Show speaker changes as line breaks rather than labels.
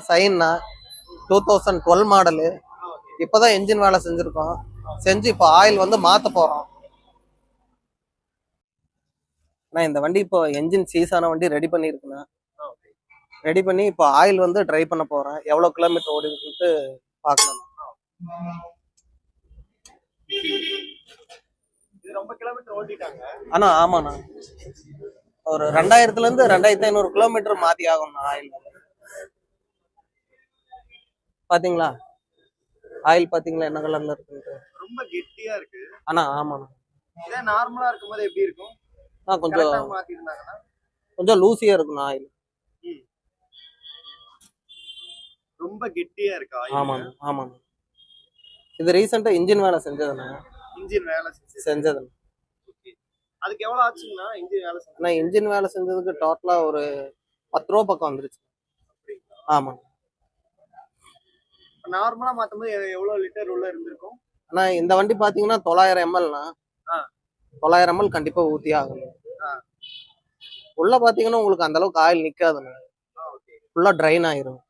சைன்னா 2012 model. இப்பதான் engine வேலை செஞ்சிருக்கோம். செஞ்சு இப்போ ஆயில் வந்து மாத்த போறோம். நான் இந்த வண்டி இப்போ என்ஜின் சீஸான வண்டி ரெடி பண்ணியிருக்குண்ணா. ரெடி பண்ணி இப்போ ஆயில் வந்து ட்ரை பண்ண போறேன். எவ்வளவு கிலோமீட்டர் ஓடி இருக்குன்ட்டு பார்க்கலாம்.
ரொம்ப கிலோமீட்டர் ஓட்டிட்டாங்க.
ஆனா ஆமாண்ணா, ஒரு 2000ல இருந்து 2500 கிலோமீட்டர் மாத்தி ஆகும் ஆயில். பாத்தீங்களா ஆயில் பாத்தீங்களா என்ன கலர்ல இருக்கு?
ரொம்ப கெட்டியா இருக்கு.
ஆனா ஆமாண்ணா,
இதே நார்மலா இருக்கும்போது எப்படி இருக்கும்?
கொஞ்சம்
மாத்திருந்தாங்கன்னா
கொஞ்சம் லூசியா இருக்குண்ணா ஆயில்.
ரொம்ப கெட்டியா இருக்கா?
ஆமாண்ணா ஆமாண்ணா. இது ரீசெண்டா இன்ஜின் வேலை செஞ்சதுண்ணா.
இன்ஜின் வேலை
செஞ்சதுண்ணா.
அதுக்கு எவ்வளவு ஆச்சுங்கண்ணா இன்ஜின் வேலை செஞ்சது?
நான் இன்ஜின் வேலை செஞ்சதுக்கு டோட்டலா ஒரு 10 ரூபா பக்கம் வந்துருச்சு. ஆமா.
நார்மலா மாத்தும்போது எவ்வளவு லிட்டர் உள்ள இருந்திருக்கும்?
ஆனா இந்த வண்டி பாத்தீங்கன்னா 900 mlனா 900 ml கண்டிப்பா ஊத்தி ஆகணும். உள்ள பாத்தீங்கன்னா உங்களுக்கு அந்த அளவுக்கு ஆயில் நிக்காதுண்ணா. ஃபுல்லா ட்ரைன் ஆயிரும்.